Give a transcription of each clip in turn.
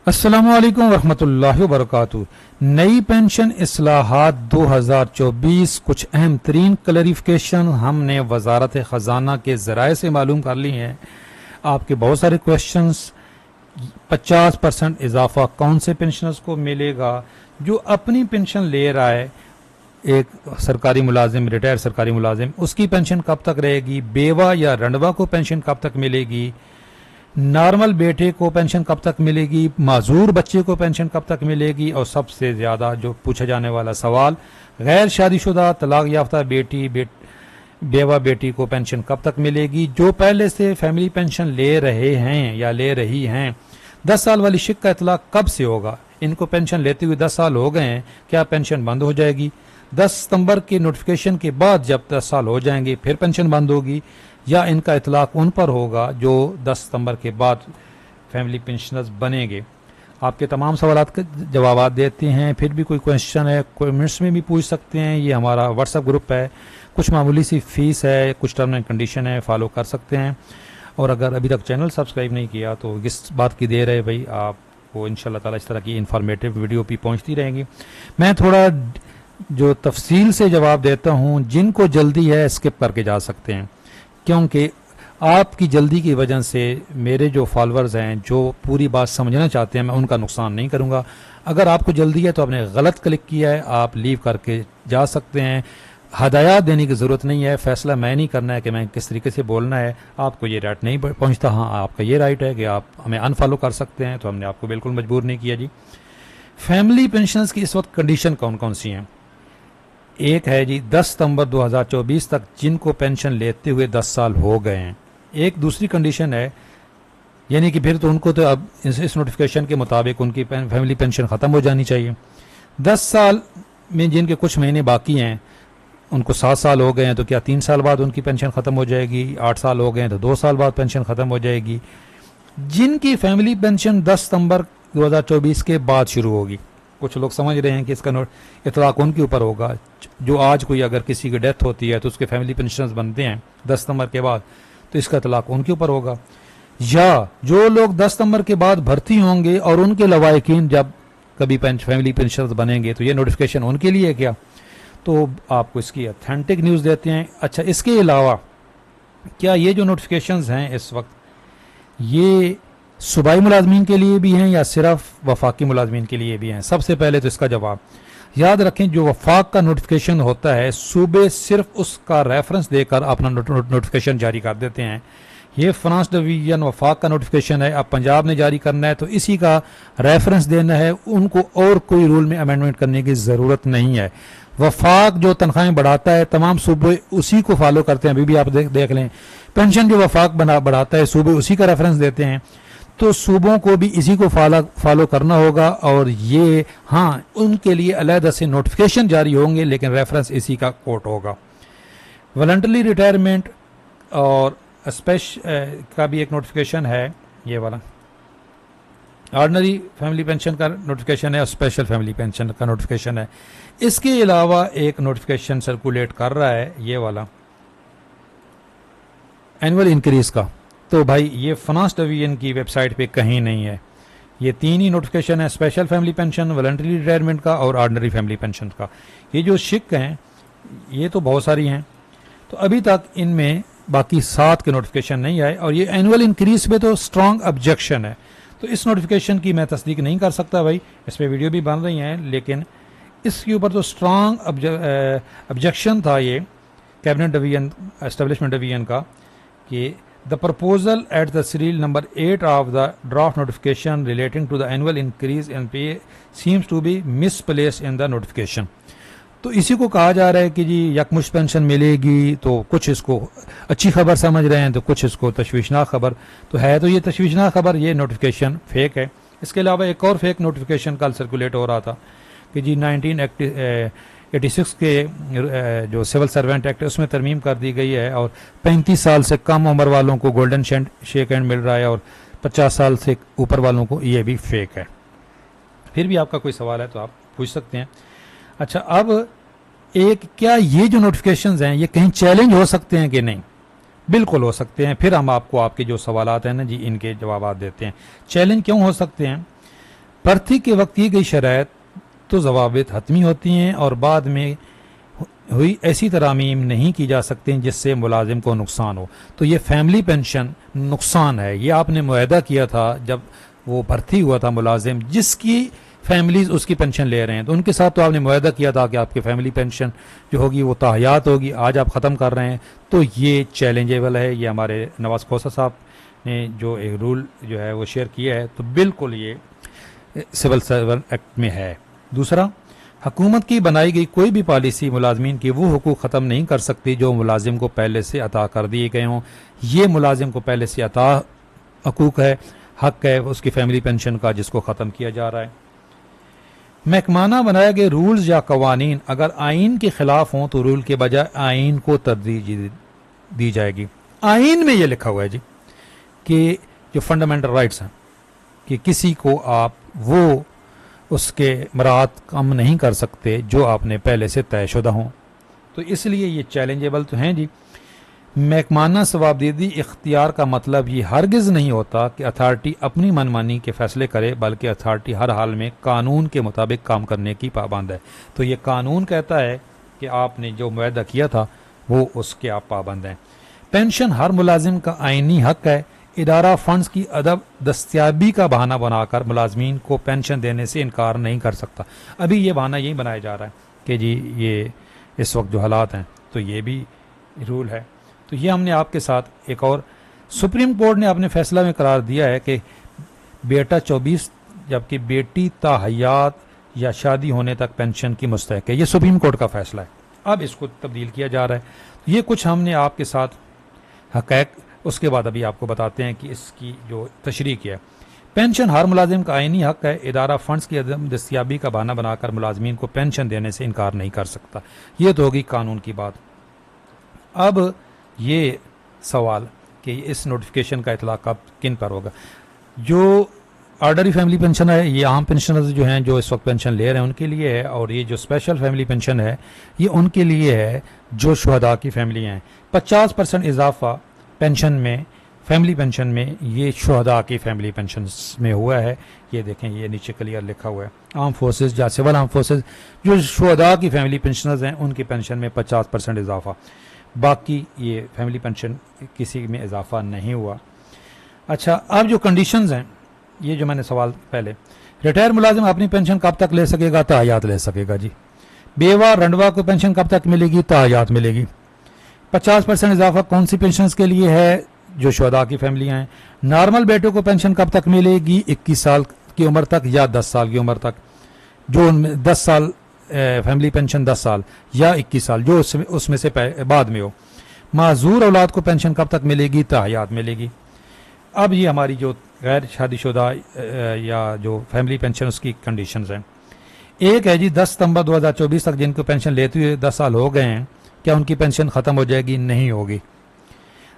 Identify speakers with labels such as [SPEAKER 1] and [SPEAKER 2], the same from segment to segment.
[SPEAKER 1] अस्सलामु अलैकुम वरहमतुल्लाहि वबरकातुहू। नई पेंशन इस्लाहात 2024 कुछ अहम तरीन क्लैरिफिकेशन हमने वजारत ख़जाना के ज़राए से मालूम कर ली हैं। आपके बहुत सारे क्वेश्चंस 50% इजाफा कौन से पेंशनर्स को मिलेगा, जो अपनी पेंशन ले रहा है, एक सरकारी मुलाजिम, रिटायर्ड सरकारी मुलाजिम, उसकी पेंशन कब तक रहेगी, बेवा या रंडवा को पेंशन कब तक मिलेगी, नॉर्मल बेटे को पेंशन कब तक मिलेगी, माजूर बच्चे को पेंशन कब तक मिलेगी, और सबसे ज़्यादा जो पूछा जाने वाला सवाल, गैर शादीशुदा तलाक याफ्ता बेवा बेटी को पेंशन कब तक मिलेगी। जो पहले से फैमिली पेंशन ले रहे हैं या ले रही हैं, 10 साल वाली शिक का इतलाक कब से होगा। इनको पेंशन लेते हुए 10 साल हो गए हैं, क्या पेंशन बंद हो जाएगी। 10 सितंबर के नोटिफिकेशन के बाद जब 10 साल हो जाएंगे फिर पेंशन बंद होगी, या इनका इतलाक उन पर होगा जो 10 सितंबर के बाद फैमिली पेंशनर्स बनेंगे। आपके तमाम सवालात के जवाब देते हैं। फिर भी कोई क्वेश्चन है कमेंट्स में भी पूछ सकते हैं। ये हमारा व्हाट्सएप ग्रुप है, कुछ मामूली सी फीस है, कुछ टर्म एंड कंडीशन है, फॉलो कर सकते हैं। और अगर अभी तक चैनल सब्सक्राइब नहीं किया तो किस बात की देर है भाई, आपको इंशाल्लाह ताला इस तरह की इन्फॉर्मेटिव वीडियो भी पहुँचती रहेंगी। मैं थोड़ा जो तफसील से जवाब देता हूँ, जिनको जल्दी है स्किप करके जा सकते हैं, क्योंकि आपकी जल्दी की वजह से मेरे जो फॉलोअर्स हैं जो पूरी बात समझना चाहते हैं, मैं उनका नुकसान नहीं करूंगा। अगर आपको जल्दी है तो आपने गलत क्लिक किया है, आप लीव करके जा सकते हैं। हदायत देने की ज़रूरत नहीं है, फैसला मैं नहीं करना है कि मैं किस तरीके से बोलना है। आपको ये राइट नहीं पहुंचता, हाँ आपका ये राइट है कि आप हमें अनफॉलो कर सकते हैं, तो हमने आपको बिल्कुल मजबूर नहीं किया जी। फैमिली पेंशनर्स की इस वक्त कंडीशन कौन कौन सी हैं। एक है जी 10 सितंबर 2024 तक जिनको पेंशन लेते हुए 10 साल हो गए हैं। एक दूसरी कंडीशन है, यानी कि फिर तो उनको तो अब इस नोटिफिकेशन के मुताबिक उनकी फैमिली पेंशन ख़त्म हो जानी चाहिए। 10 साल में जिनके कुछ महीने बाकी हैं, उनको 7 साल हो गए हैं, तो क्या 3 साल बाद उनकी पेंशन ख़त्म हो जाएगी। 8 साल हो गए हैं तो 2 साल बाद पेंशन ख़त्म हो जाएगी। जिनकी फैमिली पेंशन 10 सितंबर 2024 के बाद शुरू होगी, कुछ लोग समझ रहे हैं कि इसका इतलाक उनके ऊपर होगा। जो आज कोई अगर किसी की डेथ होती है तो उसके फैमिली पेंशनर्स बनते हैं 10 सितंबर के बाद, तो इसका इतलाक उनके ऊपर होगा। या जो लोग 10 सितंबर के बाद भर्ती होंगे और उनके लवाहिकीन जब कभी फैमिली पेंशनर्स बनेंगे, तो ये नोटिफिकेशन उनके लिए क्या। तो आपको इसकी ऑथेंटिक न्यूज़ देते हैं। अच्छा, इसके अलावा क्या ये जो नोटिफिकेशंस हैं इस वक्त, ये सूबाई मुलाजमीन के लिए भी हैं या सिर्फ वफाकी मुलाजमीन के लिए भी हैं। सबसे पहले तो इसका जवाब याद रखें, जो वफाक का नोटिफिकेशन होता है, सूबे सिर्फ उसका रेफरेंस देकर अपना नोटिफिकेशन जारी कर देते हैं। ये फाइनेंस डिवीजन वफाक का नोटिफिकेशन है, अब पंजाब ने जारी करना है तो इसी का रेफरेंस देना है, उनको और कोई रूल में अमेंडमेंट करने की ज़रूरत नहीं है। वफाक जो तनख्वाहें बढ़ाता है, तमाम सूबे उसी को फॉलो करते हैं। अभी भी आप देख लें, पेंशन जो वफाक बढ़ाता है सूबे उसी का रेफरेंस देते हैं, तो सूबों को भी इसी को फॉलो करना होगा। और ये हाँ, उनके लिए अलहदा से नोटिफिकेशन जारी होंगे, लेकिन रेफरेंस इसी का कोट होगा। वॉलंटरी रिटायरमेंट और का भी एक नोटिफिकेशन है, ये वाला ऑर्डिनरी फैमिली पेंशन का नोटिफिकेशन है और स्पेशल फैमिली पेंशन का नोटिफिकेशन है। इसके अलावा एक नोटिफिकेशन सर्कुलेट कर रहा है, ये वाला एनुअल इंक्रीज का। तो भाई ये फाइनेंस डिवीजन की वेबसाइट पे कहीं नहीं है। ये 3 ही नोटिफिकेशन है, special family pension, voluntary retirement का और ऑर्डिनरी फैमिली पेंशन का। ये जो शिक हैं ये तो बहुत सारी हैं, तो अभी तक इनमें बाकी 7 के नोटिफिकेशन नहीं आए। और ये एनुअल इंक्रीज पे तो स्ट्रॉन्ग ऑब्जेक्शन है, तो इस नोटिफिकेशन की मैं तस्दीक नहीं कर सकता भाई। इस पर वीडियो भी बन रही हैं, लेकिन इसके ऊपर तो स्ट्रॉन्ग ऑब्जेक्शन था ये कैबिनेट डिवीजन, एस्टेब्लिशमेंट डिवीजन का, कि The proposal at the serial number 8 of the draft notification relating to the annual increase in pay seems to be misplaced in the notification। तो इसी को कहा जा रहा है कि जी यकमुश्त पेंशन मिलेगी, तो कुछ इसको अच्छी खबर समझ रहे हैं, तो कुछ इसको तशवीशनाक खबर। तो है तो ये तशवीशनाक खबर, ये नोटिफिकेशन फेक है। इसके अलावा एक और फेक नोटिफिकेशन कल सर्कुलेट हो रहा था कि जी 1986 के जो सिविल सर्वेंट एक्ट है उसमें तरमीम कर दी गई है, और 35 साल से कम उम्र वालों को गोल्डन शेक हैंड मिल रहा है, और 50 साल से ऊपर वालों को ये भी फेक है। फिर भी आपका कोई सवाल है तो आप पूछ सकते हैं। अच्छा, अब क्या ये जो नोटिफिकेशंस हैं ये कहीं चैलेंज हो सकते हैं कि नहीं। बिल्कुल हो सकते हैं। फिर हम आपको आपके जो सवालात हैं ना जी, इनके जवाब देते हैं। चैलेंज क्यों हो सकते हैं? भर्ती के वक्त की गई शराइत तो ज़वाबित हतमी होती हैं और बाद में हुई ऐसी तरामीम नहीं की जा सकती जिससे मुलाजिम को नुकसान हो। तो ये फैमिली पेंशन नुकसान है, ये आपने मुआहदा किया था जब वो भर्ती हुआ था मुलाजिम, जिसकी फैमिलीज उसकी पेंशन ले रहे हैं तो उनके साथ तो आपने मुआहदा किया था कि आपकी फैमिली पेंशन जो होगी वो ताहयात होगी, आज आप ख़त्म कर रहे हैं, तो ये चैलेंजेबल है। ये हमारे नवाज खोसा साहब ने जो एक रूल जो है वो शेयर किया है, तो बिल्कुल ये सिविल सर्वेंट एक्ट में है। दूसरा, हुकूमत की बनाई गई कोई भी पॉलिसी मुलाजमीन की वो हुकूक ख़त्म नहीं कर सकती जो मुलाजिम को पहले से अता कर दिए गए हों। ये मुलाजिम को पहले से अता हकूक है, हक है उसकी फैमिली पेंशन का, जिसको ख़त्म किया जा रहा है। महकमाना बनाए गए रूल्स या कवानीन अगर आइन के खिलाफ हों तो रूल के बजाय आइन को तरजीह दी जाएगी। आइन में ये लिखा हुआ है जी कि जो फंडामेंटल राइट्स हैं कि किसी को आप वो उसके मराद कम नहीं कर सकते जो आपने पहले से तयशुदा हों, तो इसलिए ये चैलेंजेबल तो हैं जी। महकमाना सवाबदीदी इख्तियार का मतलब ये हरगिज़ नहीं होता कि अथॉरिटी अपनी मनमानी के फैसले करे, बल्कि अथॉरिटी हर हाल में कानून के मुताबिक काम करने की पाबंद है। तो ये कानून कहता है कि आपने जो मुआहदा किया था वो उसके आप पाबंद हैं। पेंशन हर मुलाजिम का आइनी हक है। इदारा फंड्स की अदब दस्तियाबी का बहाना बनाकर मुलाजमीन को पेंशन देने से इनकार नहीं कर सकता। अभी ये बहाना यही बनाया जा रहा है कि जी ये इस वक्त जो हालात हैं तो ये भी रूल है। तो ये हमने आपके साथ एक और, सुप्रीम कोर्ट ने अपने फैसला में करार दिया है कि बेटा 24 जबकि बेटी ताहयात या शादी होने तक पेंशन की मुस्तहक है। ये सुप्रीम कोर्ट का फैसला है, अब इसको तब्दील किया जा रहा है। ये कुछ हमने आपके साथ हक़ैक़, उसके बाद अभी आपको बताते हैं कि इसकी जो तशरीह किया है। पेंशन हर मुलाजिम का आइनी हक है। इदारा फंड्स की अदम दस्तियाबी का बहाना बनाकर मुलाजमीन को पेंशन देने से इनकार नहीं कर सकता। ये तो होगी कानून की बात। अब ये सवाल कि इस नोटिफिकेशन का इतलाक कब किन पर होगा। जो ऑर्डरी फैमिली पेंशन है ये आम पेंशनर्स जो हैं जो इस वक्त पेंशन ले रहे हैं उनके लिए है, और ये जो स्पेशल फैमिली पेंशन है ये उनके लिए है जो शुहदा की फैमिली हैं। 50% इजाफा पेंशन में, फैमिली पेंशन में, ये शुहदा की फैमिली पेंशन में हुआ है। ये देखें, ये नीचे क्लियर लिखा हुआ है। आर्म फोर्सेज या सिविल आर्म फोर्सेज जो शुहदा की फैमिली पेंशनर्स हैं उनकी पेंशन में 50% इजाफा, बाकी ये फैमिली पेंशन किसी में इजाफा नहीं हुआ। अच्छा, अब जो कंडीशंस हैं, ये जो मैंने सवाल पहले, रिटायर मुलाजिम अपनी पेंशन कब तक ले सकेगा? ताहयात ले सकेगा जी। बेवा रंडवा को पेंशन कब तक मिलेगी? ताहयात मिलेगी। 50% इजाफा कौन सी पेंशन के लिए है? जो शुहदा की फैमिलियाँ हैं। नॉर्मल बेटों को पेंशन कब तक मिलेगी? 21 साल की उम्र तक या 10 साल की उम्र तक। जो 10 साल फैमिली पेंशन 10 साल या 21 साल जो उसमें से बाद में हो। माजूर औलाद को पेंशन कब तक मिलेगी? ताहयात मिलेगी। अब ये हमारी जो गैर शादीशुदा या जो फैमिली पेंशन उसकी कंडीशंस हैं। एक है जी 10 सितंबर 2024 तक जिनको पेंशन लेते हुए 10 साल हो गए हैं, क्या उनकी पेंशन ख़त्म हो जाएगी? नहीं होगी।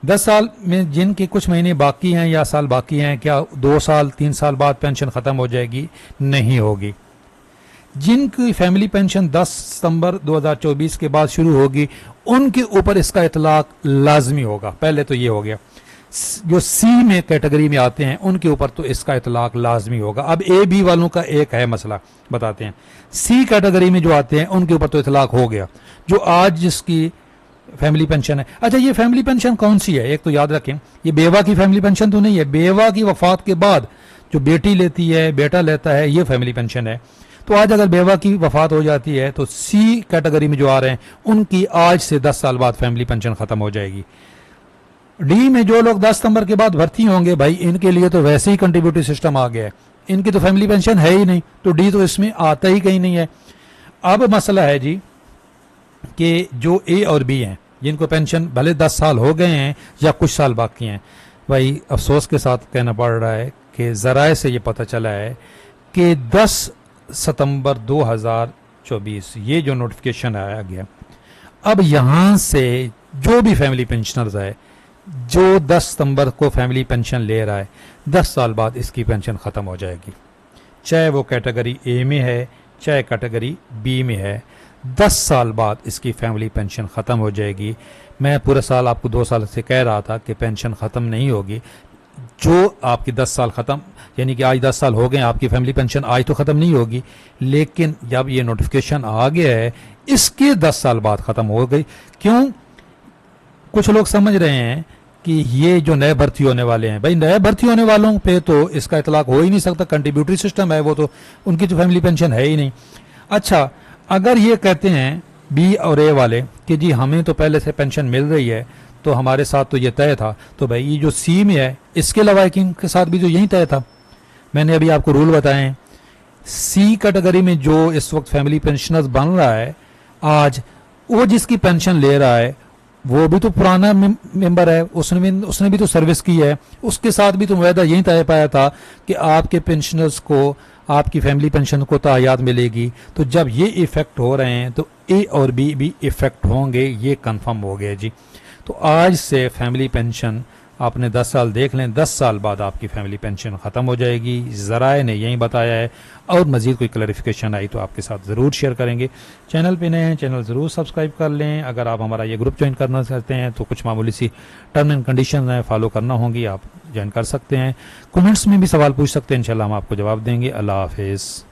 [SPEAKER 1] 10 साल में जिनके कुछ महीने बाकी हैं या साल बाकी हैं, क्या 2 साल 3 साल बाद पेंशन ख़त्म हो जाएगी? नहीं होगी। जिनकी फैमिली पेंशन 10 सितंबर 2024 के बाद शुरू होगी उनके ऊपर इसका इतलाक लाजमी होगा। पहले तो ये हो गया। जो सी में कैटेगरी में आते हैं उनके ऊपर तो इसका इतलाक लाजमी होगा। अब ए बी वालों का एक है मसला, बताते हैं। सी कैटेगरी में जो आते हैं उनके ऊपर तो इतलाक हो गया, जो आज जिसकी फैमिली पेंशन है। अच्छा, ये फैमिली पेंशन कौन सी है? एक तो याद रखें, ये बेवा की फैमिली पेंशन तो नहीं है। बेवा की वफात के बाद जो बेटी लेती है, बेटा लेता है, ये फैमिली पेंशन है। तो आज अगर बेवा की वफात हो जाती है तो सी कैटेगरी में जो आ रहे हैं उनकी आज से 10 साल बाद फैमिली पेंशन खत्म हो जाएगी। डी में जो लोग 10 सितंबर के बाद भर्ती होंगे, भाई इनके लिए तो वैसे ही कंट्रीब्यूटरी सिस्टम आ गया है, इनकी तो फैमिली पेंशन है ही नहीं, तो डी तो इसमें आता ही कहीं नहीं है। अब मसला है जी कि जो ए और बी हैं जिनको पेंशन भले 10 साल हो गए हैं या कुछ साल बाकी हैं, भाई अफसोस के साथ कहना पड़ रहा है कि ज़राए से ये पता चला है कि 10 सितंबर 2024 ये जो नोटिफिकेशन आया गया, अब यहाँ से जो भी फैमिली पेंशनर्स है जो 10 सितंबर को फैमिली पेंशन ले रहा है, 10 साल बाद इसकी पेंशन ख़त्म हो जाएगी, चाहे वो कैटेगरी ए में है चाहे कैटेगरी बी में है। 10 साल बाद इसकी फैमिली पेंशन ख़त्म हो जाएगी। मैं पूरे साल आपको 2 साल से कह रहा था कि पेंशन ख़त्म नहीं होगी, जो आपकी 10 साल ख़त्म, यानी कि आज 10 साल हो गए, आपकी फैमिली पेंशन आज तो ख़त्म नहीं होगी, लेकिन जब ये नोटिफिकेशन आ गया है इसके 10 साल बाद ख़त्म हो गई। क्यों? कुछ लोग समझ रहे हैं कि ये जो नए भर्ती होने वाले हैं, भाई नए भर्ती होने वालों पे तो इसका इतलाक हो ही नहीं सकता, कंट्रीब्यूटरी सिस्टम है वो, तो उनकी तो फैमिली पेंशन है ही नहीं। अच्छा, अगर ये कहते हैं बी और ए वाले कि जी हमें तो पहले से पेंशन मिल रही है, तो हमारे साथ तो ये तय था, तो भाई ये जो सी में है इसके अलावा इनके साथ भी तो यही तय था। मैंने अभी आपको रूल बताए, सी कैटेगरी में जो इस वक्त फैमिली पेंशनर्स बन रहा है आज, वो जिसकी पेंशन ले रहा है वो भी तो पुराना मेंबर है, उसने भी तो सर्विस की है, उसके साथ भी तो मुआहदा यही तय पाया था कि आपके पेंशनर्स को आपकी फैमिली पेंशन को तायाद मिलेगी। तो जब ये इफेक्ट हो रहे हैं तो ए और बी भी इफेक्ट होंगे, ये कंफर्म हो गया जी। तो आज से फैमिली पेंशन आपने 10 साल देख लें, 10 साल बाद आपकी फैमिली पेंशन ख़त्म हो जाएगी, ज़राए ने यही बताया है। और मज़ीद कोई क्लैरिफिकेशन आई तो आपके साथ ज़रूर शेयर करेंगे। चैनल पे नए हैं, चैनल ज़रूर सब्सक्राइब कर लें। अगर आप हमारा ये ग्रुप ज्वाइन करना चाहते हैं तो कुछ मामूली सी टर्म एंड कंडीशन हैं, फॉलो करना होंगी, आप ज्वाइन कर सकते हैं। कमेंट्स में भी सवाल पूछ सकते हैं, इंशाल्लाह हम आपको जवाब देंगे। अल्लाह हाफिज़।